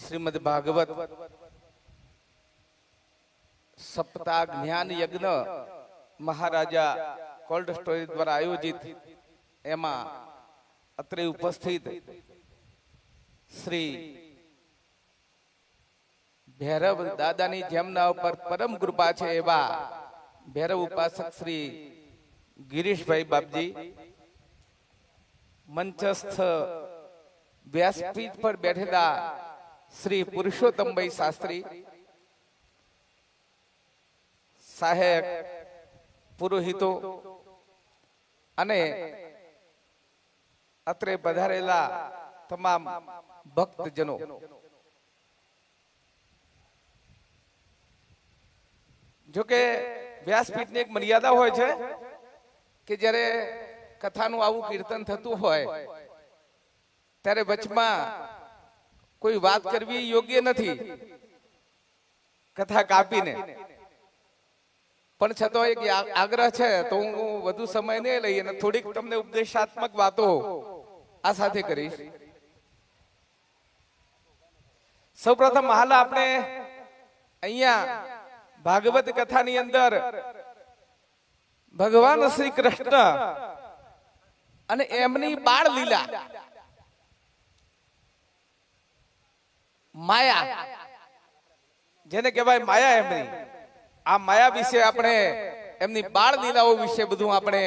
श्रीमद् भागवत सप्ताह ज्ञान यज्ञ महाराजा कोल्ड स्टोरेज द्वारा आयोजित एमा अत्रे उपस्थित श्री भैरव दादानी जेमना पर परम कृपा छे एवा भैरव उपासक श्री गिरीश भाई बापजी, मंचस्थ व्यासपीठ पर बैठेला श्री पुरुषोत्तम भाई शास्त्री, सहायक पुरोहितो अने अत्रे पधारेला तमाम भक्तजनों, जो के व्यासपीठ ने एक मर्यादा होय छे कि जरे कथानु आवु कीर्तन थतुं होय त्यारे वचमा कोई बात करवी योग्य नहीं, कथा कापीने पण छतो एक आग्रह छे तो हूँ वधु समय नहीं लई अने थोड़ीक तमने उपदेशात्मक वातो आ साथे करीश। सौप्रथम हाल आपने अहींया भागवत कथा नी अंदर भगवान श्री कृष्ण अने एमनी बाळ लीला माया जेने कहेवाय माया एमनी आ माया विषे आपणे एमनी बाळ लीलाओ विषे बधुं आपणे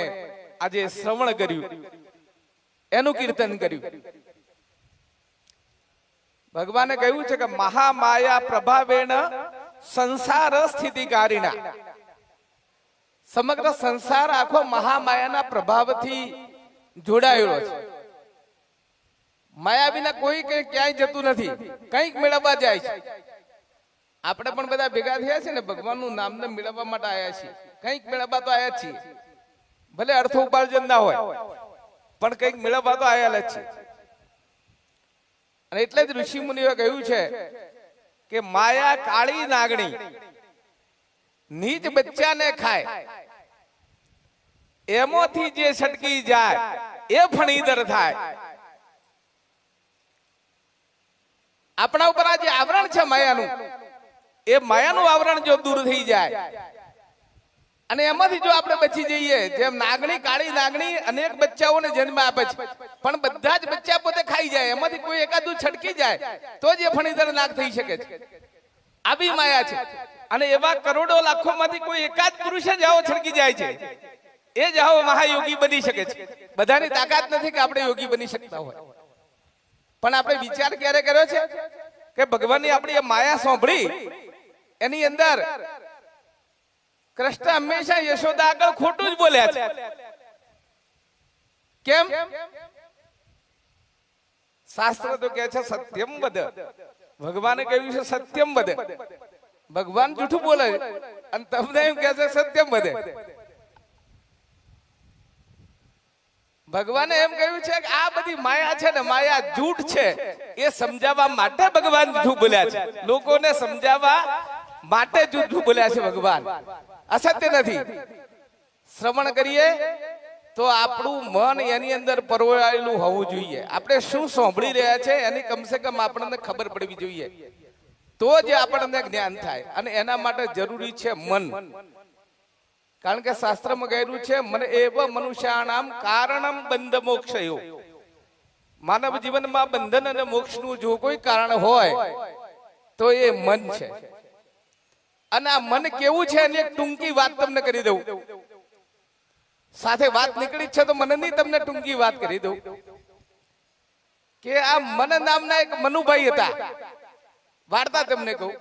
आजे श्रवण कर्युं, एनुं कीर्तन कर्युं। भगवाने कह्युं छे के महामाया प्रभावेण संसार स्थितिकारिणा, समग्र संसार आखो महामायाना प्रभावथी जोडाયેલો છે। माया विना कोई क्यांय जतुं नथी, कंईक मेळववा जाय छे। આપણે પણ બધા ભેગા થયા છે ને ભગવાનનું નામને મેળવવા માટે આયા છીએ, કંઈક મેળવવા તો આયા છીએ, ભલે અર્થ ઉપાર્જન ના હોય પણ કંઈક મેળવવા તો આયા જ છે। અને એટલે જ ઋષિ મુનિઓએ કહ્યું છે કે માયા કાળી નાગણી નીચ બચ્ચાને ખાય, એમોથી જે છટકી જાય એ ફણીદર થાય। આપણા ઉપર આ જે આવરણ છે માયાનું, એ માયાનું આવરણ જો દૂર થઈ જાય અને એમાંથી જો આપણે બચી જઈએ, જેમ નાગણી કાળી નાગણી અનેક બચ્ચાઓને જન્મ આપે છે પણ બધા જ બચ્ચા પોતે ખાઈ જાય, એમાંથી કોઈ એકાદું છટકી જાય તો જ એ ફણીદર નાગ થઈ શકે છે। આવી માયા છે અને એવા કરોડો લાખોમાંથી કોઈ એકાદ પુરુષ જ આવો છટકી જાય છે, એ જ આવો મહાયોગી બની શકે છે। બધાની તાકાત નથી કે આપણે યોગી બની શકતા હોય, પણ આપણે વિચાર ક્યારે કર્યો છે કે ભગવાનની આપણી માયા સાંભળી એની અંદર કૃષ્ણ હંમેશા યશોદા આગળ ખોટું જ બોલ્યા છે। કેમ? શાસ્ત્ર તો કહે છે સત્યમ વદ, ભગવાને કહ્યું છે સત્યમ વદ। ભગવાન જૂઠું બોલે અને તમને એમ કહે છે સત્યમ વદ। ભગવાને એમ કહ્યું છે કે આ બધી માયા છે ને માયા જૂઠ છે, એ સમજાવવા માટે ભગવાન જૂઠું બોલ્યા છે, લોકોને સમજાવવા માટે જૂઠું બોલ્યા છે ભગવાન, અસત્ય નથી। શ્રવણ કરીએ તો આપણું મન એની અંદર પરોવાયેલું હોવું જોઈએ, આપણે શું સાંભળી રહ્યા છે એની કમસે કમ આપણને ખબર પડવી જોઈએ, તો જ આપણને જ્ઞાન થાય। અને એના માટે જરૂરી છે મન, કારણ કે શાસ્ત્રમાં કહેલું છે મન એવ મનુષ્યાણામ કારણમ બંધ મોક્ષયો, માનવ જીવનમાં બંધન અને મોક્ષનું જો કોઈ કારણ હોય તો એ મન છે। અને આ મન કેવું છે એની એક ટૂંકી વાત તમને કરી દઉં, સાથે વાત નીકળી છે તો મનની તમને ટૂંકી વાત કરી દઉં કે આ મન નામના એક મનુભાઈ હતા, વાર્તા તમને કહું।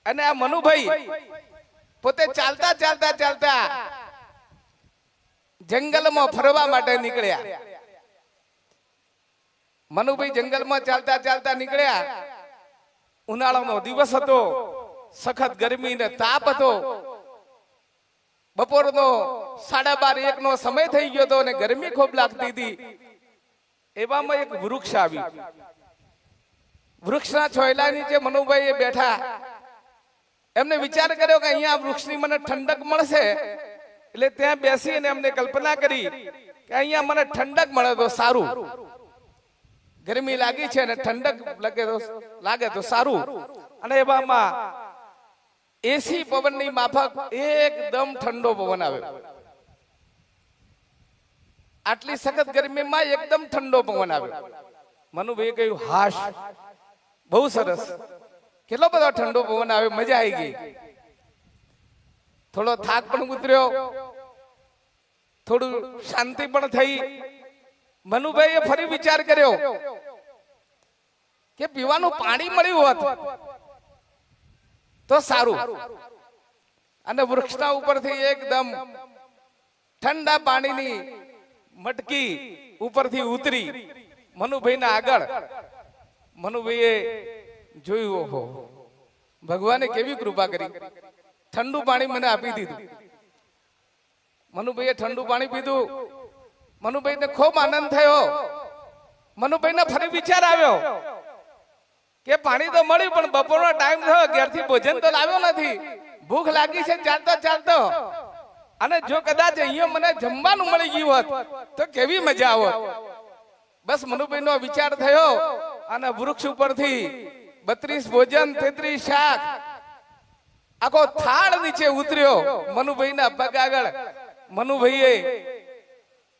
અને આ મનુભાઈ પોતે ચાલતા ચાલતા ચાલતા જંગલમાં ફરવા માટે નીકળ્યા। મનુભાઈ જંગલમાં ચાલતા ચાલતા નીકળ્યા, ઉનાળાનો દિવસ હતો, સખત ગરમી ને તાપ હતો, બપોરનો 12:30-1 નો સમય થઈ ગયો હતો અને ગરમી ખૂબ લાગતી હતી। એવામાં એક વૃક્ષ આવ્યું, વૃક્ષના છોયલા નીચે મનુભાઈ બેઠા, એમને વિચાર કર્યો કે અહીંયા વૃક્ષની મને ઠંડક મળશે, એટલે ત્યાં બેસીને એમને કલ્પના કરી કે અહીંયા મને ઠંડક મળે તો સારું। ગરમી લાગી છે અને ઠંડક લાગે તો સારું. અને એવામાં એસી પવનની માફક એકદમ ઠંડો પવન આવે. આટલી સખત ગરમીમાં એકદમ ઠંડો પવન આવે. મનુભાઈએ કહ્યું હાશ, બહુ સરસ, કેટલો બધો ઠંડો પવન આવે, મજા આવી ગઈ. થોડો થાક પણ ઉતર્યો, થોડું શાંતિ પણ થઈ. મનુભાઈએ ફરી વિચાર કર્યો કે પીવાનું પાણી મળ્યું હોત તો સારું. અને વૃક્ષના ઉપરથી એકદમ ઠંડા પાણીની મટકી ઉપરથી ઉતરી મનુભાઈના આગળ. મનુભાઈએ જોયું, ઓહો, ભગવાને કેવી કૃપા કરી, ઠંડુ પાણી મને આપી દીધું. મનુભાઈએ ઠંડુ પાણી પીધું. મનુભાઈને ખૂબ આનંદ થયો. મનુભાઈને ફરી વિચાર આવ્યો કે પાણી તો મળ્યું પણ બપોરનો ટાઈમ થયો, ઘેરથી ભોજન તો લાવ્યો નથી, ભૂખ લાગી છે ચાલતો ચાલતો. અને જો કદાચ અહીંયા મને જમવાનું મળી ગયું હોત તો કેવી મજા આવત. બસ મનુભાઈ નો વિચાર થયો અને વૃક્ષ ઉપરથી 32 ભોજન 33 શાક આખો થાળ નીચે ઉતર્યો મનુભાઈના પગ આગળ. મનુભાઈએ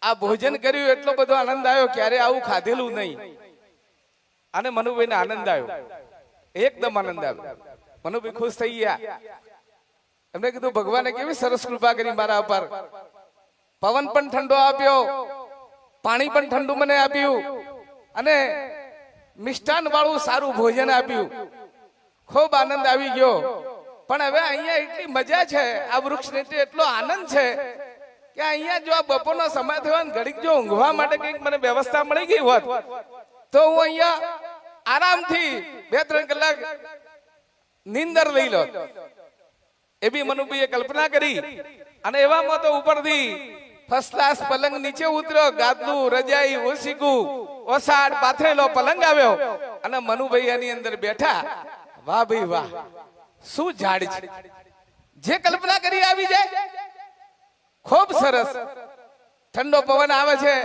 આ ભોજન કર્યું, એટલો બધો આનંદ આવ્યો, ક્યારે આવું ખાધેલું નહીં. અને મનુભાઈને આનંદ આવ્યો, એકદમ આનંદ આવ્યો. મનુભાઈ ખુશ થઈ ગયા. એમને કીધું ભગવાને કેવી સરસ કૃપા કરી મારા ઉપર. પવન પણ ઠંડો આપ્યો, પાણી પણ ઠંડુ મને આપ્યું, અને મિષ્ટાન વાળું સારું ભોજન આપ્યું. ખૂબ આનંદ આવી ગયો. પણ હવે અહીંયા એટલી મજા છે, આ વૃક્ષ નીચે એટલો આનંદ છે કે અહીંયા જો આ બપોરનો સમય થયો ને ઘડીક જો ઊંઘવા માટે કંઈક મને વ્યવસ્થા મળી ગઈ હોત તો હું અહીંયા આરામથી 2-3 કલાક નીંદર લઈ લો. એવી મનુભાઈએ કલ્પના કરી. અને એવામાં તો ઉપરથી ફર્સ્ટ ક્લાસ પલંગ નીચે ઉતર્યો, ગાદલું, રજાઈ, ઓશીકું, ઓસાડ પાથરેલો પલંગ આવ્યો અને મનુભાઈ એની અંદર બેઠા. વાહ ભાઈ વાહ, શું ઝાડ છે, જે કલ્પના કરી આવી જાય. ખૂબ સરસ ઠંડો પવન આવે છે,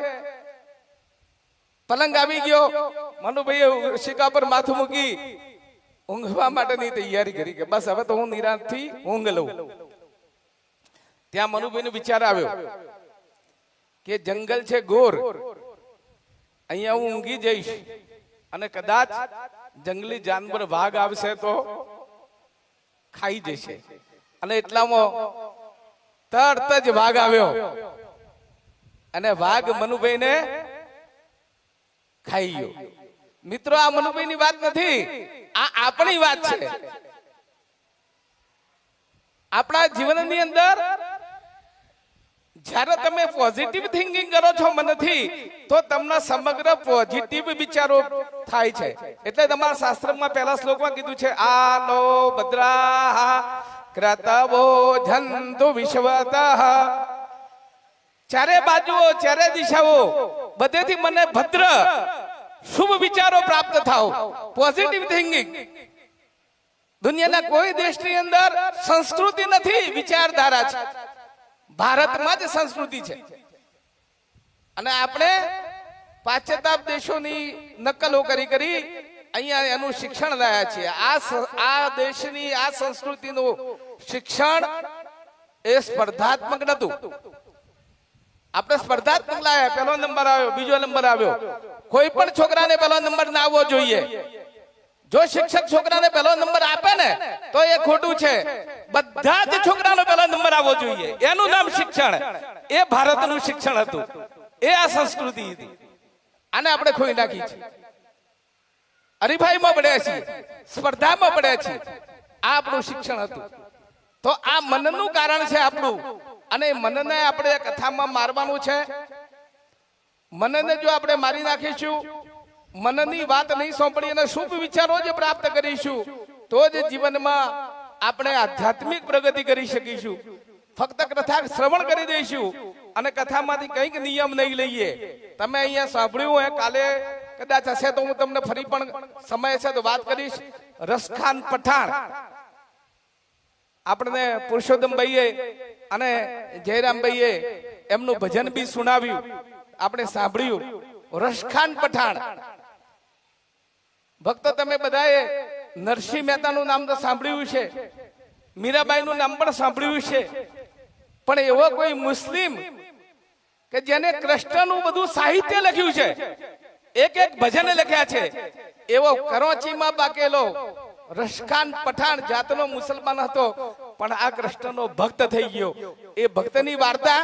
પલંગ આવી ગયો. મનુભાઈએ શિકા પર માથું મૂકી ઊંઘવા માટેની તૈયારી કરી કે બસ હવે તો હું નિરાંતથી ઊંઘ લઉં. ત્યાં મનુભાઈને વિચાર આવ્યો કે જંગલ છે ઘોર, અહીંયા હું ઊંઘી જઈશ અને કદાચ જંગલી જાનવર વાઘ આવશે તો ખાઈ જશે. અને એટલામાં તરત જ વાઘ આવ્યો અને વાઘ મનુભાઈને ખાઈ ગયો. મિત્રો, આ મનુભાઈની વાત નથી, આ આપણી વાત છે. આપણા જીવનની અંદર જ્યારે તમે પોઝિટિવ થિંકિંગ કરો છો મનથી તો તમને સમગ્ર પોઝિટિવ વિચારો થાય છે. એટલે તમારા શાસ્ત્રમાં પહેલા શ્લોકમાં કીધું છે, આલો ભદ્રાહ ક્રતવો જંતુ વિશ્વતઃ. ચારે બાજુઓ, ચારે દિશાઓ, બધેથી મને ભદ્ર શુભ વિચારો પ્રાપ્ત થાવ. Positive thinking. દુનિયાના કોઈ દેશની અંદર સંસ્કૃતિ નથી, વિચારધારા છે. ભારતમાં જ સંસ્કૃતિ છે. અને આપણે પાશ્ચાત્ય દેશોની નકલો કરી અહીંયા એનું શિક્ષણ લાયા છીએ. આ દેશની આ સંસ્કૃતિનું શિક્ષણ એ સ્પર્ધાત્મક નતું. આપણે સ્પર્ધાત્મક લાયા. પહેલો નંબર આવ્યો, બીજો નંબર આવ્યો. કોઈ પણ છોકરાને પહેલો નંબર ના આવવો જોઈએ. જો શિક્ષક છોકરાને પહેલો નંબર આપે ને તો એ ખોટું છે. બધા જ છોકરાનો પહેલો નંબર આવવો જોઈએ. એનું નામ શિક્ષણ. એ ભારતનું શિક્ષણ હતું, એ આ સંસ્કૃતિ હતી. આને આપણે ખોઈ નાખી છે. હરીફાઈમાં પડ્યા છીએ, સ્પર્ધામાં પડ્યા છીએ. આ આપણું શિક્ષણ હતું. તો આ મનનું કારણ છે આપણું. અને મનને આપણે કથામાં મારવાનું છે. મનને જો આપણે મારી નાખીશું, મનની વાત નહીં સાંભળી અને શુભ વિચારો જ પ્રાપ્ત કરીશું તો જ જીવનમાં આપણે આધ્યાત્મિક પ્રગતિ કરી શકીશું. ફક્ત કથા શ્રવણ કરી દઈશું અને કથામાંથી કંઈક નિયમ નહીં લઈએ. તમે અહીંયા સાંભળ્યું હોય, કાલે કદાચ હશે તો હું તમને ફરી પણ સમય છે તો વાત કરીશ. રસખાન પઠાણ આપણે પુરુષોત્તમભાઈએ અને જયરામભાઈએ એમનું ભજન બી સુનાવ્યું, આપણે સાંભળ્યું. રસખાન પઠાણ ભક્તો તમે બધાએ નરસિંહ મહેતાનું નામ તો સાંભળ્યું છે, મીરાબાઈનું નામ પણ સાંભળ્યું છે, પણ એવો કોઈ મુસ્લિમ કે જેને કૃષ્ણનું બધું સાહિત્ય લખ્યું છે, એક એક ભજન લખ્યા છે, એવો કરાચીમાં પાકેલો રશખાન પઠાણ જાતનો મુસલમાન હતો, પણ આ કૃષ્ણનો ભક્ત થઈ ગયો. એ ભક્તની વાર્તા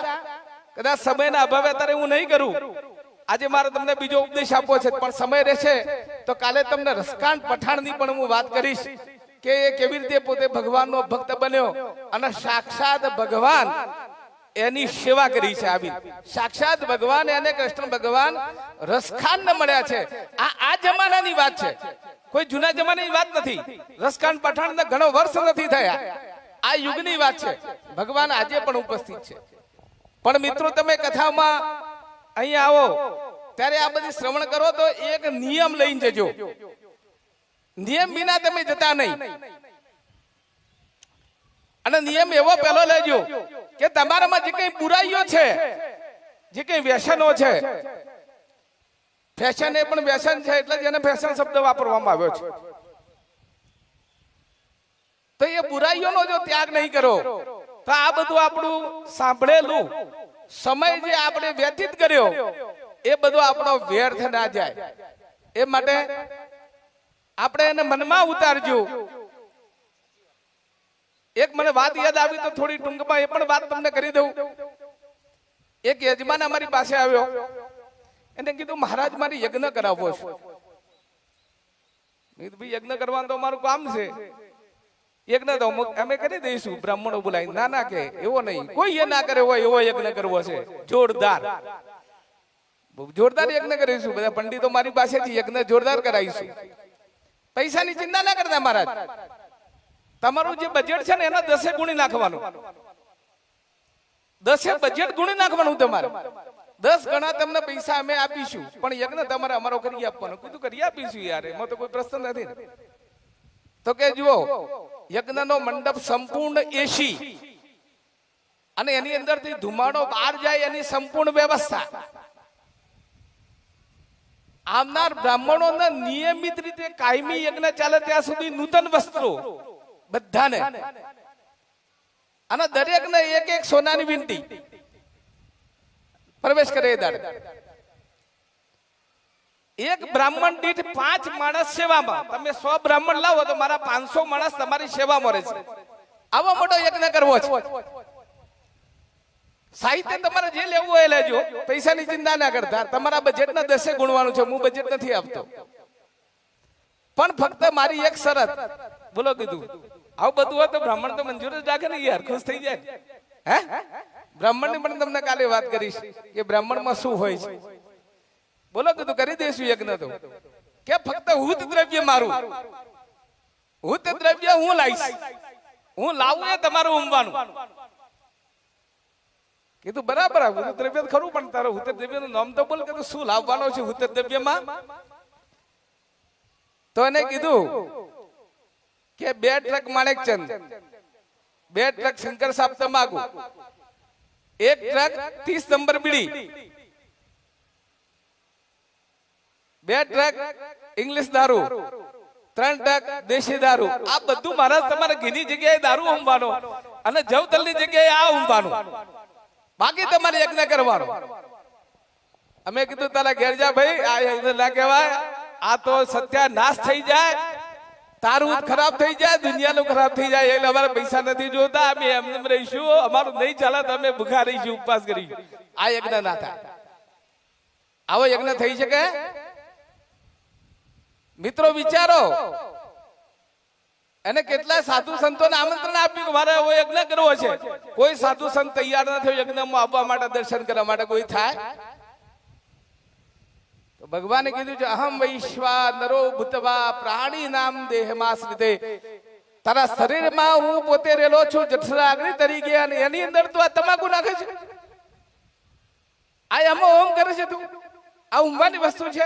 કદાચ સમયના અભાવે અત્યારે હું નહીં કરું. આજે મારે તમને બીજો ઉપદેશ આપવો છે, પણ સમય રહેશે તો કાલે તમને રશખાન પઠાણની પણ હું વાત કરીશ કે એ કેવી રીતે પોતે ભગવાનનો ભક્ત બન્યો અને સાક્ષાત ભગવાન એની સેવા કરી છે. આવી સાક્ષાત ભગવાન એને કૃષ્ણ ભગવાન રસખાન મળ્યા છે. આ જમાનાની વાત છે, કોઈ જૂના જમાનાની વાત નથી. રસખાન પઠાણ ઘણો વર્ષ નથી થયા, આ યુગની વાત છે. ભગવાન આજે પણ ઉપસ્થિત છે. પણ મિત્રો તમે કથામાં અહીંયા આવો ત્યારે આ બધી શ્રવણ કરો તો એક નિયમ લઈને જજો. નિયમ વિના તમે જતા નહીં. અને નિયમ એવો પહેલો લેજો કે તમારામાં જે કઈ બુરાઈઓ છે, જે કઈ વ્યસનો છે, ફેશન એ પણ વ્યસન છે એટલે જેને ફેશન શબ્દ વાપરવામાં આવ્યો છે, તો એ બુરાઈઓનો જો ત્યાગ નહીં કરો તો આ બધું આપણું સાંભળેલું સમય જે આપણે વ્યતીત કર્યો એ બધો આપણો વ્યર્થ ના જાય. એ માટે આપણે એને મનમાં ઉતારજો. એક મને વાત યાદ આવી તો થોડી ટૂંકમાં એ પણ વાત તમને કરી દઉં. એક યજમાન અમારી પાસે આવ્યો, એને કીધું મહારાજ મારી યજ્ઞ કરાવવો છે. ભાઈ યજ્ઞ કરવાનું તો અમારું કામ છે, યજ્ઞ તો અમે કરી દઈશું બ્રાહ્મણો બોલાવી. ના ના કે એવો નહીં, કોઈ એ ના કરે હોય એવો યજ્ઞ કરવો છે, જોરદાર જોરદાર યજ્ઞ કરીશું. બધા પંડિતો મારી પાસેથી યજ્ઞ જોરદાર કરાવીશું. પૈસાની ચિંતા ના કરતા મહારાજ, તમારું જે બજેટ છે ને એના 10 ગુણી નાખવાનું, 10 બજેટ ગુણી નાખવાનું. તમારે 10 ગણા તમને પૈસા અમે આપીશું, પણ યજ્ઞ તમારે અમારો કરી આપવાનો. કીધું કરી આપીશું યાર, એમાં તો કોઈ પ્રશ્ન નથી. તો કે જુઓ, યજ્ઞનો મંડપ સંપૂર્ણ એસી અને એની અંદરથી ધુમાડો બહાર જાય એની સંપૂર્ણ વ્યવસ્થા. આવનાર બ્રાહ્મણોને નિયમિત રીતે કાયમી યજ્ઞ ચાલે ત્યાં સુધી નૂતન વસ્ત્રો બધાને, અને દરેકને એક એક સોનાની વીંટી પ્રવેશ કરે. એ દાડે એક બ્રાહ્મણ દીઠ 5 માણસ સેવામાં. તમે 100 બ્રાહ્મણ લાવો તો મારા 500 માણસ તમારી સેવામાં રહેશે. આવો મોટો યજ્ઞ કરવો છે. સાહિત્ય તમારે જે લેવું હોય લેજો, પૈસાની ચિંતા ના કરતા. તમારા બજેટના 10 ગુણવાનું છે, હું બજેટ નથી આપતો. પણ ફક્ત મારી એક શરત. બોલો. કીધું આવું બધું હોય તો બ્રાહ્મણ તો મંજૂર જ રાખે ને યાર, ખુશ થઈ જાય. હે બ્રાહ્મણ ની પણ તમને કાલે વાત કરીશ કે બ્રાહ્મણમાં શું હોય છે. બોલો. કીધું કરી દઈશું યજ્ઞ. તો કે ફક્ત હુત દ્રવ્ય મારું, હુત દ્રવ્ય હું લાવીશ, હું લાવું એ તમારું ઉમવાનું. કીધું બરાબર, હુત દ્રવ્ય ખરું, પણ તારો હુત દ્રવ્ય નું નામ તો બોલ. કે શું લાવવાનો છે હુત દ્રવ્યમાં? તો એને કીધું કે 2 ટ્રક માણેકચંદ, 2 ટ્રક શંકર સાહેબ તમાકુ, 1 ટ્રક 30 નંબર બીડી, 2 ટ્રક ઇંગ્લિશ દારૂ, 3 ટ્રક દેશી દારૂ. આ બધું મહારાજ તમારે ઘીની જગ્યાએ દારૂ ઊંઘવાનો અને જવતલની જગ્યાએ આ ઊંઘવાનું, બાકી તમારે યજ્ઞ કરવાનો. અમે કીધું તારા ઘેર જા ભાઈ, આ યજ્ઞ ના કહેવાય, આ તો સત્યાનાશ થઈ જાય, તારું ખરાબ થઈ જાય, દુનિયાનું ખરાબ થઈ જાય. એટલે અમારે પૈસા નથી જોતા, અમે એમને રહીશું, અમારું નહીં ચાલે તો અમે ભૂખા રહીશું, ઉપવાસ કરીશું. આ યજ્ઞ ના થાય. આવો યજ્ઞ થઈ શકે? મિત્રો વિચારો. એને કેટલા સાધુ સંતોને આમંત્રણ આપ્યું કે મારે એવો યજ્ઞ કરવો છે. કોઈ સાધુ સંત તૈયાર ન થયો યજ્ઞમાં આવવા માટે, દર્શન કરવા માટે. કોઈ થાય? તો ભગવાને કીધું છે અહમ વૈશ્વા નરો ભૂતવા પ્રાણી નામ દેહમાશ્રિતે. તારા શરીરમાં હું પોતે રહેલો છું જઠરાગ્નિ તરીકે, અને એની અંદર તું આ તમાકુ નાખે છે, આ એમાં ઓમ કરે છે. તું આ ઊંઘવાની વસ્તુ છે.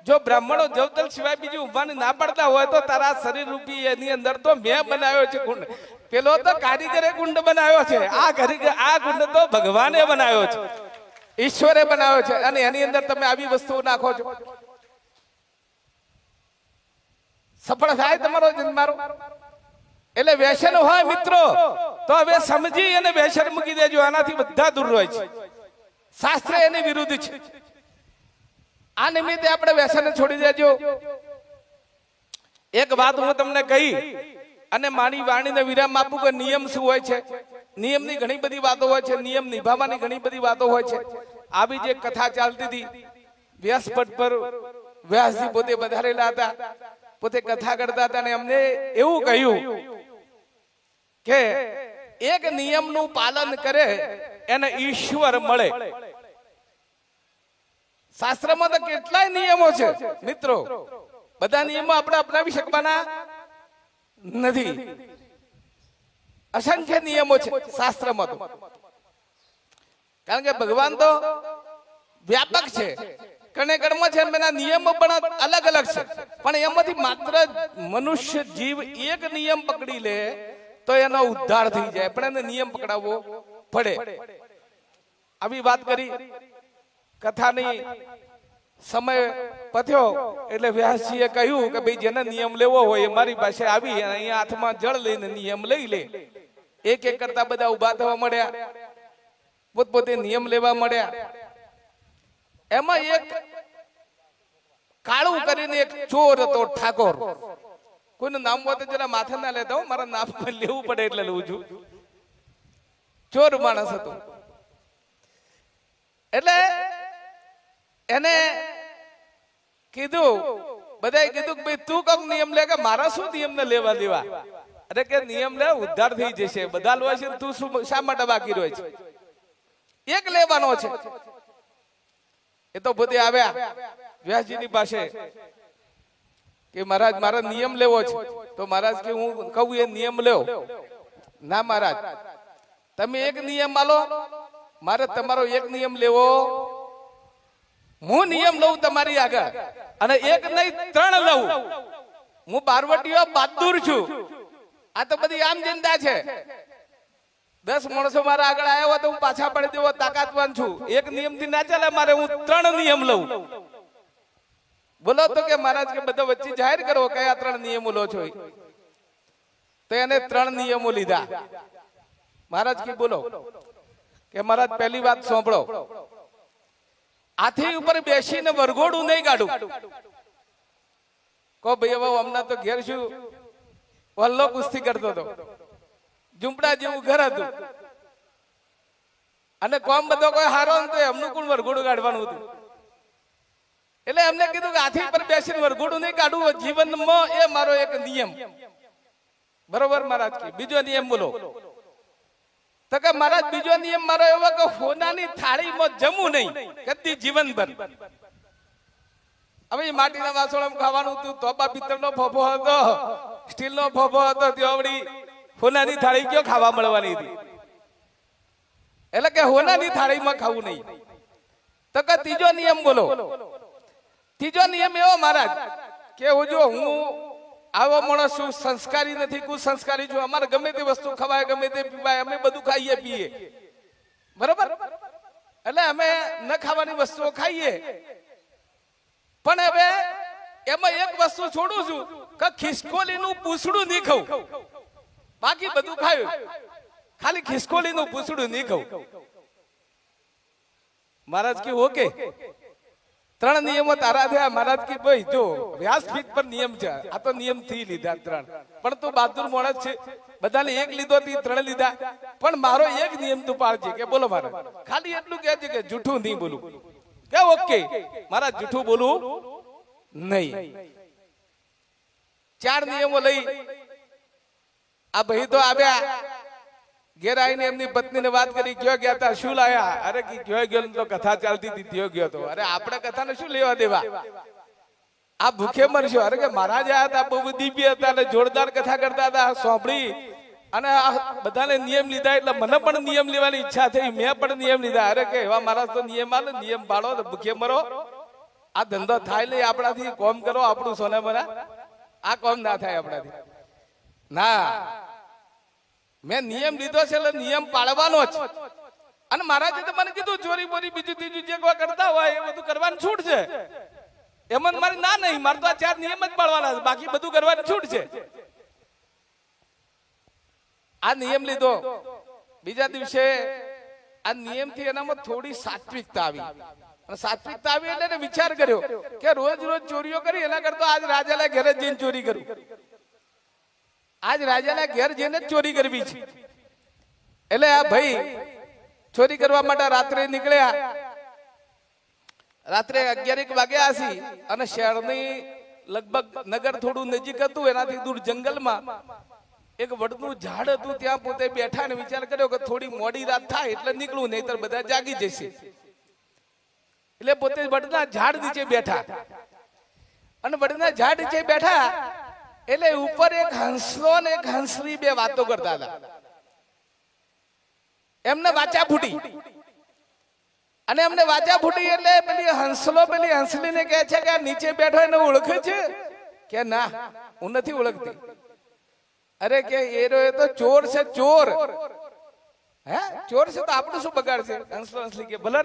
જો બ્રાહ્મણો જવતલ સિવાય બીજી ઊંઘવાની ના પડતા હોય તો તારા શરીર રૂપી એની અંદર તો મેં બનાવ્યો છે કુંડ. પેલો તો કારીગરે કુંડ બનાવ્યો છે, આ કુંડ તો ભગવાને બનાવ્યો છે, ઈશ્વરે બનાવ્યો છે, અને એની અંદર તમે આવી વસ્તુઓ નાખો છો. સફળ થાય તમારો જન્મારો. એટલે વ્યસન હોય મિત્રો તો હવે સમજી અને વ્યસન મૂકી દેજો, આનાથી બધા દૂર રહે છે. શાસ્ત્ર એની વિરુદ્ધ છે. આ નિમિત્તે આપણે વ્યસન છોડી દેજો. એક વાત હું તમને કહી અને મારી વાણીને વિરામ આપું કે નિયમ શું હોય છે. નિયમની ઘણી બધી વાતો હોય છે, નિયમ નિભાવવાની ઘણી બધી વાતો હોય છે. આવી જે કથા ચાલતી હતી વ્યાસપટ પર, વ્યાસજી પોતે પધારેલા હતા, પોતે કથા કરતા હતા અને અમને એવું કહ્યું કે એક નિયમનું પાલન કરે એને ઈશ્વર મળે. શાસ્ત્રમાં તો કેટલાય નિયમો છે મિત્રો, બધા નિયમો આપણે અપનાવી શકવાના નથી. અસંખ્ય નિયમો છે શાસ્ત્રમાં તો, કારણ કે ભગવાન તો વ્યાપક છે, કણે કણમાં છે, એના નિયમો પણ અલગ અલગ છે. પણ એમાંથી માત્ર મનુષ્ય જીવ એક નિયમ પકડી લે તો એનો ઉદ્ધાર થઈ જાય, પણ એને નિયમ પકડાવવો પડે. આવી વાત કરી. કથાની સમય પત્યો એટલે વ્યાસજીએ કહ્યું કે ભાઈ જેને નિયમ લેવો હોય એ મારી પાસે આવી અને અહીંયા હાથમાં જળ લઈને નિયમ લઈ લે. એક એક કરતા બધા ઉભા થવા મળ્યા, પોતપોતે નિયમ લેવા મળ્યા. એમાં એક કાળું કરીને એક ચોર હતો, ઠાકોર. કોઈનું નામ હોય તો જરા માથે ના લેતા હો, મારા નામ લેવું પડે એટલે લઉં છું. ચોર માણસ હતો. એટલે એને કીધું, બધાએ કીધું કે ભાઈ તું કોક નિયમ લે. કે મારા શું નિયમ ને લેવા દેવા? અરે કે નિયમ લે, ઉદ્ધાર થઈ જશે. બધા લો છે, તું શા માટે બાકી રહ્યો છે? એક લેવાનો છે. એ તો પોતે આવ્યા વ્યાસજીની પાસે કે મહારાજ મારા નિયમ લેવો છે. તો મહારાજ કે હું કહું એ નિયમ લેવો. ના મહારાજ, તમે એક નિયમ આલો, મારે તમારો એક નિયમ લેવો. હું નિયમ લઉં તમારી આગળ, અને એક નહીં 3 લઉં. હું બારવટીયો બહાદુર છું. આ તો બધી આમ જનતા છે. 10 માણસો મારા આગળ આવ્યા હોય તો હું પાછા પડી દેવો તાકાતવાન છું. એક નિયમ થી ના ચાલે, મારે હું 3 નિયમ લઉં. બોલો તો કે મહારાજ કે બધા વચ્ચે જાહેર કરો કયા 3 નિયમો લો છો. તો એને 3 નિયમો લીધા. મહારાજ કે બોલો. કે મહારાજ પહેલી વાત સાંભળો, હાથી ઉપર બેસીને વરઘોડું નહીં કાઢું. કહો ભાઈ હવે હમણાં તો ઘેર શું વલ્લો કુસ્તી કરતો હતો, ઝૂંપડા જેવું ઘર હતું, અને કોમ બધો કોઈ હારો તો એમનું કોણ વરઘોડું કાઢવાનું હતું. એટલે એમને કીધું કે હાથી પર બેસીને વરઘોડું નહીં કાઢવું જીવનમાં, એ મારો એક નિયમ. બરોબર મહારાજ કે બીજો નિયમ બોલો. તો કે મહારાજ બીજો નિયમ મારો એવો કે હોનાની થાળીમાં જમવું નહીં કદી જીવનભર. હવે માટીના વાસણમાં ખાવાનું હતું, તોબા પિત્તળનો ફોફો હતો, સ્ટીલનો ફોફો હતો, ત્યોવડી હોનાની થાળી કયો ખાવા મળવાની હતી. એટલે કે હોનાની થાળીમાં ખાવું નહીં. તો કે ત્રીજો નિયમ બોલો. ત્રીજો નિયમ એવો મહારાજ કે જો હું આવો માણસ છું, સંસ્કારી નથી, કુસંસ્કારી છું. અમારે ગમે તે વસ્તુ ખવાય, ગમે તે પીવાય, અમે બધું ખાઈએ પીએ, બરોબર. એટલે અમે ન ખાવાની વસ્તુઓ ખાઈએ. પણ હવે એમાં એક વસ્તુ છોડું છું કે ખિસકોલીનું પૂછડું નહીં ખાવું. બાકી બધું ખાયું, ખાલી ખિસકોલીનું પૂછડું નહીં ખાવું. મહારાજ કે ઓકે, 3 નિયમો તારા થયા. મહારાજ કે ભાઈ જો વ્યાસપીઠ પર નિયમ છે, આ તો નિયમ થી લીધા 3, પણ તું બહાદુર માણસ છે, બધાને એક લીધો 3 લીધા, પણ મારો એક નિયમ તું પાળજે. કે બોલો મારે ખાલી એટલું કહે છે કે જૂઠું નહીં બોલું. કે ઓકે મારા જૂઠું બોલું નહીં. 4 નિયમો લઈ આ ભાઈ તો આવ્યા. ઘેર આવીને એમની પત્નીને વાત કરી, ક્યાં ગયા હતા, શું લાયા? અરે ક્યાં ગયો તો કથા ચાલતી હતી ત્યાં ગયો તો. અરે આપણે કથાને શું લેવા દેવા, આ ભૂખે મરશો. અરે કે મહારાજ આયા હતા, બહુ દિવ્ય હતા અને જોરદાર કથા કરતા હતા, સાંભળી અને બધાને નિયમ લીધા, એટલે મને પણ નિયમ લેવાની ઈચ્છા થઈ, મેં પણ નિયમ લીધા. અરે કે એવા મહારાજ તો નિયમ આલે, નિયમ પાડો તો ભૂખે મરો. આ ધંધો થાય નહીં આપણાથી, કોમ કરો આપણું સોના બના. આ કોમ ના થાય આપણાથી. ના, મેં નિયમ લીધો છે એટલે નિયમ પાળવાનો જ. અને મહારાજે તો મને કીધું ચોરી બોરી બીજું ત્રીજું જે કોઈ કરતા હોય એ બધું કરવાની છૂટ છે. એમાં મારે ના નહીં, મારે તો આ 4 નિયમ જ પાળવાના છે, બાકી બધું કરવાની છૂટ છે. આ નિયમ લીધો, બીજા દિવસે આ નિયમથી એનામાં થોડી સાત્વિકતા આવી. અને સાત્વિકતા આવી એટલે એને વિચાર કર્યો કે રોજ રોજ ચોરીઓ કરી એના કરતા આજ રાજાના ઘરે જઈને ચોરી કરું. આજ રાજાના ઘેર જઈને જ ચોરી કરવી છે. એટલે આ ભાઈ ચોરી કરવા માટે રાત્રે નીકળ્યા. રાત્રે 11 વાગ્યા હશે અને શહેરની લગભગ નગર થોડું નજીક હતું, એનાથી દૂર જંગલમાં એક વડનું ઝાડ હતું, ત્યાં પોતે બેઠા ને વિચાર કર્યો કે થોડી મોડી રાત થાય એટલે નીકળું, નહીતર બધા જાગી જશે. એટલે પોતે વડના ઝાડ નીચે બેઠા અને વડના ઝાડ નીચે બેઠા એટલે ઉપર એક હંસલો ને એક હંસલી બે વાતો કરતા હતા. એમને વાચા ફૂટી અને એમને વાચા ફૂટી એટલે પેલી હંસલો પેલી હંસલીને કહે છે કે નીચે બેઠો એને ઓળખે છે? કે ના, હું નથી ઓળખતી. અરે કે એ તો ચોર છે, ચોર. હે, ચોર છે તો આપણું શું બગાડ છે? હંસલો હંસલી કે ભલે.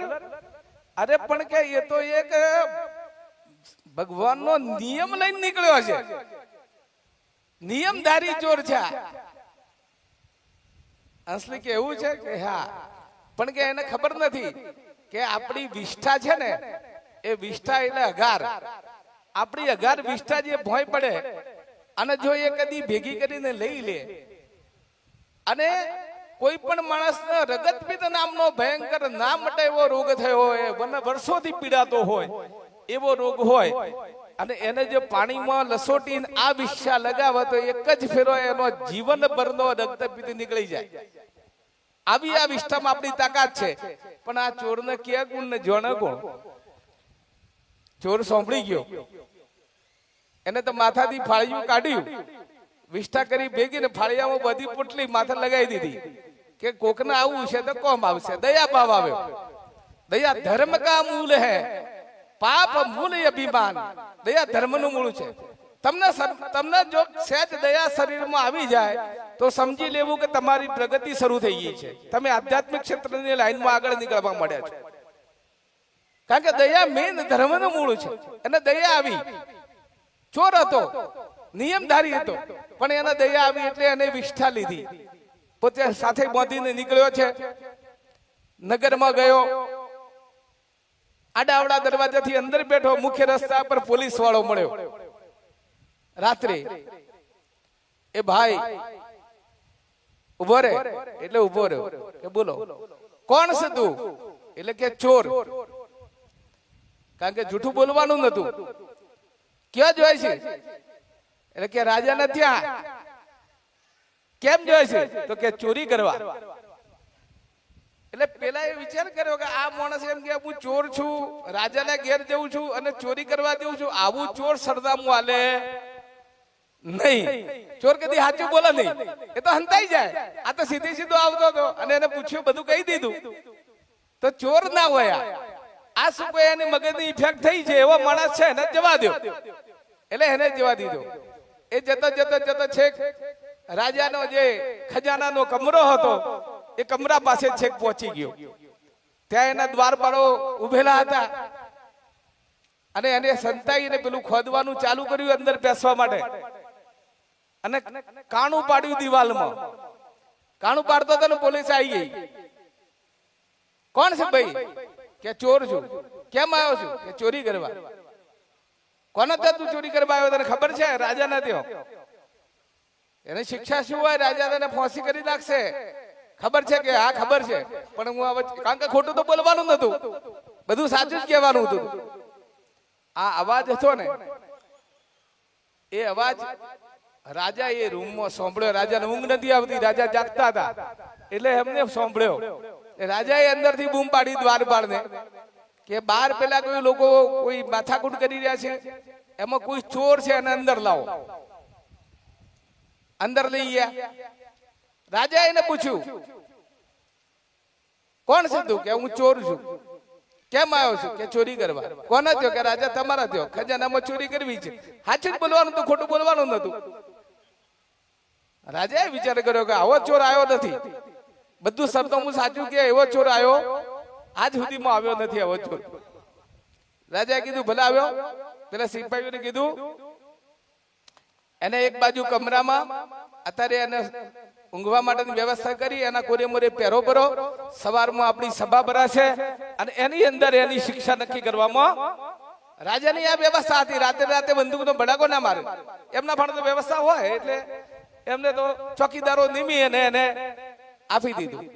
અરે પણ કે એ તો એક ભગવાનનો નિયમ લઈને નીકળ્યો છે, નિયમધારી ચોર છે. હંસલી કે એવું છે? કે હા, પણ કે એને ખબર નથી કે આપણી વિષ્ઠા છે ને, એ વિષ્ઠા એટલે અઘાર. આપણી અઘાર વિષ્ઠા જે ભોંય પડે અને જો એ કદી ભેગી કરીને લઈ લે અને કોઈ પણ માણસને રગતપિત્ત નામનો ભયંકર ના મટે એવો રોગ થયો હોય, વર્ષોથી પીડાતો હોય એવો રોગ હોય, અને એને જે પાણીમાં લસોટીને આ વિષ્ઠા લગાવે તો એક જ ફેરો એનો જીવનભરનો રક્તપિત્ત નીકળી જાય. આવી આ વિષ્ઠામાં આપણી તાકાત છે. પણ આ ચોરને ક્યાં ગુણ ને જોણે કોણ? ચોર સાંભળી ગયો, એને તો માથાથી ફાળિયું કાઢ્યું, વિષ્ઠા કરી ભેગી ને ફાળિયામાં બધી પોટલી માથે લગાવી દીધી કે કોકને આવું છે તો કોમ આવશે. દયા ભાવ આવ્યો. દયા ધર્મ કા મૂળ હે, પાપ મૂળ અભિમાન. દયા ધર્મનું મૂળ છે. તમને જો સહેજ દયા શરીરમાં આવી જાય તો સમજી લેવું કે તમારી પ્રગતિ શરૂ થઈ ગઈ છે, તમે આધ્યાત્મિક ક્ષેત્રની લાઈનમાં આગળ નીકળવા માંડ્યા છો. કારણ કે દયા મેન ધર્મનું મૂળ છે. અને દયા આવી. ચોર હતો, નિયમધારી હતો, પણ એને દયા આવી એટલે એને વિષ્ઠા લીધી. પોતે સાથે બાંધીને નીકળ્યો છે, નગરમાં ગયો. આડાવડા દરવાજાથી અંદર બેઠો, મુખ્ય રસ્તા પર પોલીસ વાળો મળ્યો રાત્રે. એ ભાઈ ઉભો રે એટલે ઉભો રહ્યો કે બોલો કોણ છે તું? એટલે કે ચોર. કારણ કે જૂઠું બોલવાનું નતું. ક્યાં જોય છે? એટલે કે રાજાને ત્યાં. કેમ જોય છે? તો કે ચોરી કરવા. એટલે પેલા એ વિચાર કર્યો કે આ માણસ એમ કે હું ચોર છું, રાજાના ઘેર જઉં છું અને ચોરી કરવા જઉં છું, આવું ચોર સરનામું આલે નહીં. ચોર કદી સાચું બોલે નહીં, એ તો હંતાઈ જાય. આ તો સીધી સીધો આવતો હતો અને એને પૂછ્યું, બધું કહી દીધું. તો ચોર ના હોય. આ શું કોઈ એની મગજની ઇફેક્ટ થઈ છે એવો માણસ છે, એને જવા દો. એટલે એને જવા દીધો. એ જતો જતો જતો છેક રાજાનો જે ખજાનાનો કમરો હતો એ કમરા પાસે છેક પહોંચી ગયો. ત્યાં એના દ્વારપાળો ઉભેલા હતા અને એને સંતાઈને પેલું ખોદવાનું ચાલુ કર્યું અંદર બેસવા માટે. અને કાણું પાડ્યું દિવાલમાં. કાણું પાડતો હતો ને પોલીસ આવી ગઈ. કોણ છે ભાઈ? કે ચોર છું. કેમ આવ્યો છું? કે ચોરી કરવા. કોને ત્યાં તું ચોરી કરવા આવ્યો? તને ખબર છે? રાજા ના ત્યાં. એને શિક્ષા શું હોય? રાજા તને ફાંસી કરી નાખશે. ખબર છે? કે હા ખબર છે, પણ હું હવે કારણ કે ખોટું તો બોલવાનું નતું, બધું સાચું જ કહેવાનું હતું. આ અવાજ હતો ને, એ અવાજ રાજા એ રૂમમાં સાંભળ્યો. રાજાને ઊંઘ નથી આવતી, રાજા જાગતા હતા એટલે એમને સાંભળ્યો. રાજાએ અંદરથી બૂમ પાડી દ્વારપાળને કે બહાર પેલા કોઈ લોકો કોઈ માથાકૂટ કરી રહ્યા છે, એમાં કોઈ ચોર છે, એને અંદર લાવો. અંદર લઈ ગયા. રાજા એને પૂછ્યું, કોણ છે તું? કે હું ચોર છું. કેમ આવ્યો છું? કે ચોરી કરવા. કોના થયો? કે રાજા તમારા થયો. ખજાનામાં ચોરી કરવી છે. સાચું જ બોલવાનું તો ખોટું બોલવાનું નતું. રાજાએ વિચાર કર્યો કે આવો ચોર આવ્યો નથી, બધું શબ્દો હું સાચું કે એવો ચોર આવ્યો આજ સુધીમાં આવ્યો નથી. આવો ચોર. રાજાએ કીધું ભલે આવ્યો. પેલા સિપાહીઓને કીધું એને એક બાજુ કમરામાં અત્યારે એને ઊંઘવા માટેની વ્યવસ્થા કરી, એના કોરે મોરે પહેરો ભરો, સવારમાં આપણી સભા ભરાશે અને એની અંદર એની શિક્ષા નક્કી કરવામાં રાજાની આ વ્યવસ્થા હતી. રાતે રાતે બંદૂકનો ભડાકો ના મારે, એમના પણ તો વ્યવસ્થા હોય એટલે એમને તો ચોકીદારો નિમી અને એને આપી દીધું.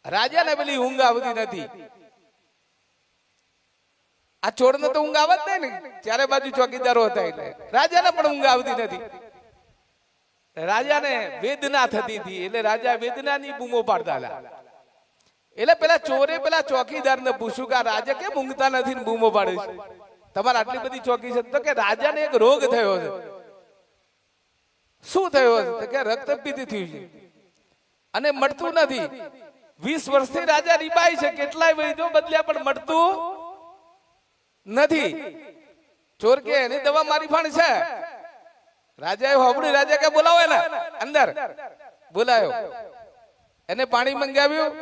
રાજાને પેલી ઊંઘ આવતી નથી. આ ચોરને તો ઊંઘ આવત નહીં ને, ચારે બાજુ ચોકીદારો હતા એટલે રાજાને પણ ઊંઘ આવતી નથી. રાજાને વેદના થતી હતી એટલે રાજા વેદનાની બૂમો પાડતા હતા. એટલે પેલા ચોરે પેલા ચોકીદારને પૂછ્યું કે આ રાજા કેમ ઊંઘતા નથી ને બૂમો પાડે છે, તમારે આટલી બધી ચોકી છે? તો કે રાજાને એક રોગ થયો છે. શું થયો છે? તો કે રક્તપીત થયું છે અને મળતું નથી. 20 વર્ષથી રાજા રીબાય છે, કેટલાય વૈદ્યો બદલ્યા પણ મળતું નથી. ચોર કે એની દવા મારી પણ છે. રાજાએ હોબળી, રાજા કે બોલાવો એને અંદર. બોલાયો, એને પાણી મંગાવ્યું,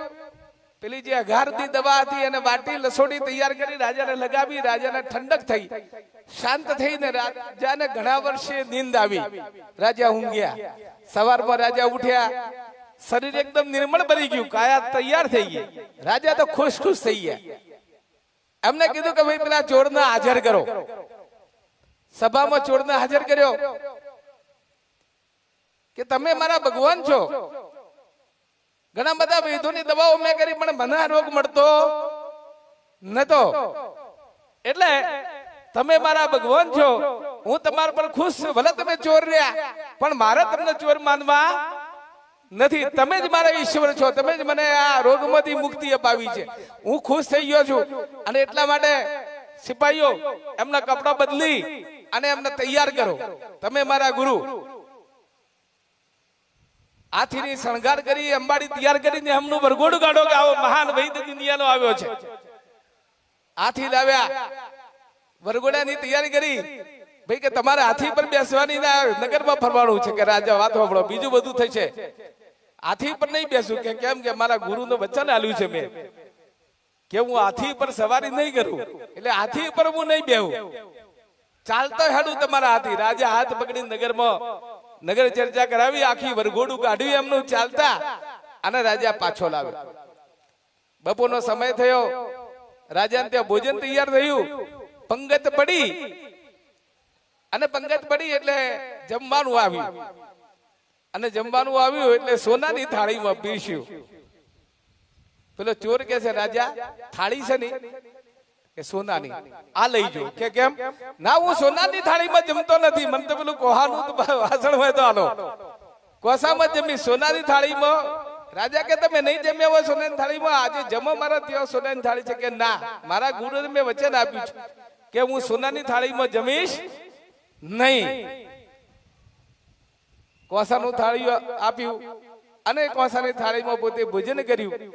પેલી જે અઘારતી દવા હતી એને વાટી લસોડી તૈયાર કરી રાજાને લગાવી. રાજાને ઠંડક થઈ, શાંત થઈને રાજાને ઘણા વર્ષે નીંદ આવી. રાજા ઊંઘ્યા. સવારમાં રાજા ઉઠ્યા, શરીર એકદમ નિર્મળ બની ગયું, કાયા તૈયાર થઈ ગઈ. રાજા તો ખુશ ખુશ થઈ ગયા. એમને કીધું કે ભાઈ પેલા ચોરને હાજર કરો. સભામાં ચોરને હાજર કર્યો કે તમે મારા ભગવાન છો, ઘણા બધા વૈદ્યોની દવાઓ મેં કરી પણ મને આ રોગ મળતો નતો, એટલે તમે મારા ભગવાન છો, હું તમારા પર ખુશ છું. ભલે તમે ચોર રહ્યા પણ મારે તમને ચોર માનવા નથી. તમે જ મારા ઈશ્વર છો, તમે જ મને આ રોગમાંથી મુક્તિ અપાવી છે. હું ખુશ થઈ ગયો છું અને એટલા માટે સિપાહીઓ એમના કપડા બદલી અને એમને તૈયાર કરો. તમે મારા ગુરુ. હાથીની શણગાર કરી, અંબાડી તૈયાર કરીને એમનું વરઘોડું કાઢો કે આવો મહાન વૈદ્ય દુનિયાનો આવ્યો છે. હાથી લાવ્યા, વરઘોડાની તૈયારી કરી. ભાઈ કે તમારે હાથી પર બેસવાની ના, નગરમાં ફરવાનું છે. કે રાજા વાત સાંભળો, બીજું બધું થશે, હાથી પર નહીં બેસું. કે કેમ? કે મારા ગુરુનું વચન આલ્યું છે મેં કે હું હાથી પર સવારી નહીં કરું, એટલે હાથી પર હું નહીં બેહું, ચાલતો હેડું તમારા હાથી. રાજા હાથ પકડી નગરમાં નગર ચર્ચા કરાવી, આખી વરઘોડું કાઢ્યું એમનું ચાલતા અને રાજા પાછો લાવે. બપોરનો સમય થયો, રાજાને ત્યાં ભોજન તૈયાર થયું, પંગત પડી અને પંગત પડી એટલે જમવાનું આવ્યું અને જમવાનું આવ્યું એટલે સોનાની થાળીમાં પીરસ્યું. પેલો ચોર કે છે રાજા થાળી છે ને? કે સોનાની. આ લઈ જો. કે કેમ? ના, હું સોનાની થાળીમાં જમતો નથી, મને તો પેલું કોહાનું વાસણ હોય તો આલો. કોસામાં જમી, સોનાની થાળીમાં. રાજા કે તમે નહીં જમ્યા હોય સોનાની થાળીમાં, આજે જમો મારા ત્યાં સોનાની થાળી છે. કે ના, મારા ગુરુને મેં વચન આપ્યું છે કે હું સોનાની થાળીમાં જમીશ નહીં. કોસાનું થાળી આપ્યું અને કોસાની થાળીમાં પોતે ભોજન કર્યું.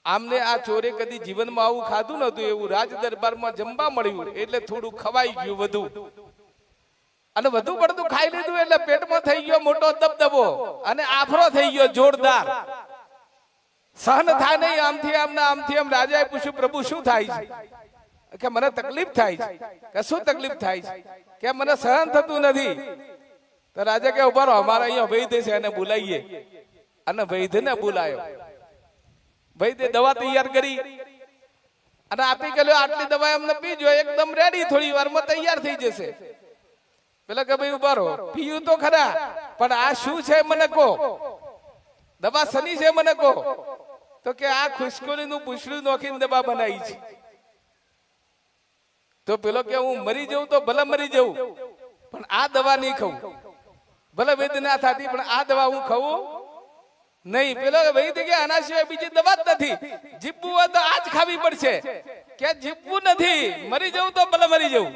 આમને આ ચોરે કદી જીવનમાં આવું ખાધું નતું, એવું રાજ દરબારમાં જમવા મળ્યું એટલે થોડું ખવાઈ ગયું વધુ, અને વધુ પડતું ખાઈ લીધું એટલે પેટમાં થઈ ગયો મોટો દબદબો અને આફરો થઈ ગયો જોરદાર. સહન થાય નહીં, આમથી આમ. રાજાએ પૂછ્યું પ્રભુ શું થાય છે? કે મને તકલીફ થાય છે. કે શું તકલીફ થાય છે? કે મને સહન થતું નથી. તો રાજા કે ઉભા રહો, અમારા અહીંયા વૈદ્ય છે, એને બોલાવીએ. અને વૈદ્યને બોલાયો. વૈદ્ય દવા તૈયાર કરી અને આપી ગયો. આટલી દવા એમને પીજો, એકદમ રેડી, થોડી વારમાં તૈયાર થઈ જશે. પેલા કે ભાઈ ઉભા રહો, પીયું તો ખરા પણ આ શું છે મને કહો, દવા શની છે મને કહો. તો કે આ ખુશકોલીનું પૂછડું નોખીને દવા બનાવી છે. તો પેલો કે હું મરી જઉં તો ભલે મરી જઉં પણ આ દવા નહીં ખાઉં. ભલે વેદના થતી પણ આ દવા હું ખાઉં નહીં. પેલો વૈદ્ય કે આના સિવાય બીજી દવા જ નથી, જીવવું હોય તો આજ ખાવી પડશે. કે જીવવું નથી, મરી જવું તો ભલે મરી જવું,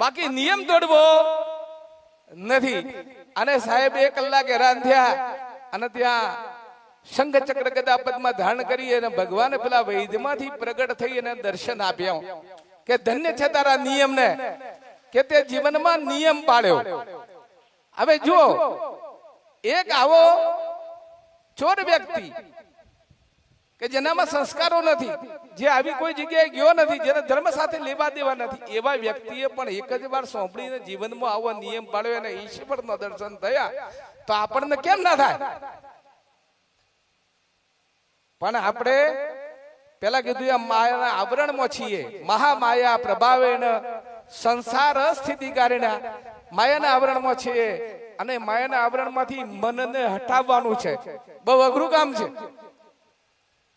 બાકી નિયમ તોડવો નથી. અને સાહેબ 1 કલાક હેરાન થયા અને ત્યાં શંખ ચક્ર ગદા પદ્મમાં ધારણ કરી અને ભગવાન પેલા વૈદ્યમાંથી પ્રગટ થઈ અને દર્શન આપ્યા કે ધન્ય છે તારા નિયમને, કે તે જીવનમાં નિયમ પાળ્યો. હવે જુઓ, એક આવો ચોર વ્યક્તિ કે જેનામાં સંસ્કારો નથી, જે આવી કોઈ જગ્યાએ ગયો નથી, જેને ધર્મ સાથે લેવા દેવા નથી, એવા વ્યક્તિએ પણ એક જ વાર સાંભળીને જીવનમાં આવો નિયમ પાડ્યો અને ઈશ્વરના દર્શન થયા તો આપણને કેમ ના થાય? પણ આપણે પેલા કીધું એમ માયાના આવરણમાં છીએ. મહામાયા પ્રભાવેણ સંસાર સ્થિતિકારિણા, માયાના આવરણમાં છીએ અને માયાના આવરણમાંથી મનને હટાવવાનું છે. બહુ અઘરું કામ છે.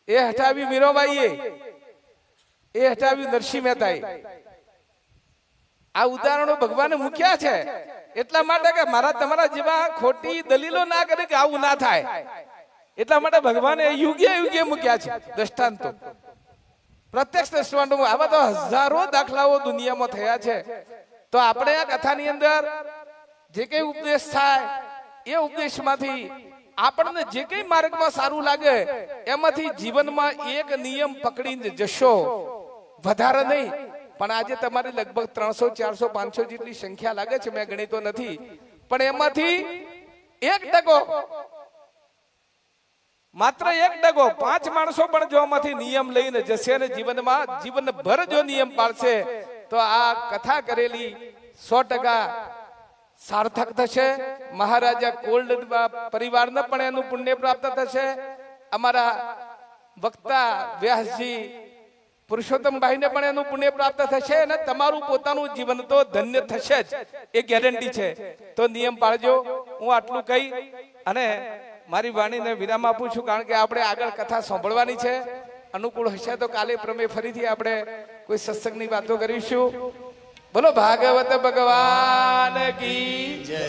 એ હટાવી મીરાબાઈએ, એ હટાવી નરસિંહ મહેતાએ. આ ઉદાહરણો ભગવાને મૂક્યા છે એટલા માટે કે મારા તમારા જેવા ખોટી દલીલો ના કરે કે આવું ના થાય. એટલા માટે ભગવાને યુગે યુગે મૂક્યા છે દ્રષ્ટાંતો, પ્રત્યક્ષ દ્રષ્ટાંતો. આવા તો હજારો દાખલાઓ દુનિયામાં થયા છે. તો આપણે આ કથાની અંદર જે કઈ ઉપદેશ થાય એ ઉપદેશમાંથી આપણને જે કઈ માર્ગમાં સારું લાગે એમાંથી જીવનમાં એક નિયમ પકડીને જશો, વધારે નહીં. પણ આજે તમારી લગભગ 300 400 500 જેટલી સંખ્યા લાગે છે, મેં ગણી તો નથી, પણ એમાંથી 1%, માત્ર 1%, 5 માણસો પણ જો આમાંથી નિયમ લઈને જશે અને જીવનમાં જીવનભર જો નિયમ પાળશે તો આ કથા કરેલી 100% સાર્થક થશે. મહારાજા કોલ્ડ પરિવારને પણ એનું પુણ્ય પ્રાપ્ત થશે. અમારા વક્તા વ્યાસજી પુરુષોત્તમભાઈને પણ એનું પુણ્ય પ્રાપ્ત થશે અને તમારું પોતાનું જીવન તો ધન્ય થશે જ, એ ગેરંટી છે. તો નિયમ પાળજો. હું આટલું કહી અને મારી વાણીને વિરામ આપું છું, કારણ કે આપણે આગળ કથા સાંભળવાની છે. અનુકૂળ હશે તો કાલે પ્રમે ફરીથી આપણે કોઈ સત્સંગની વાતો કરીશું. બોલો ભાગવત ભગવાન કી જય.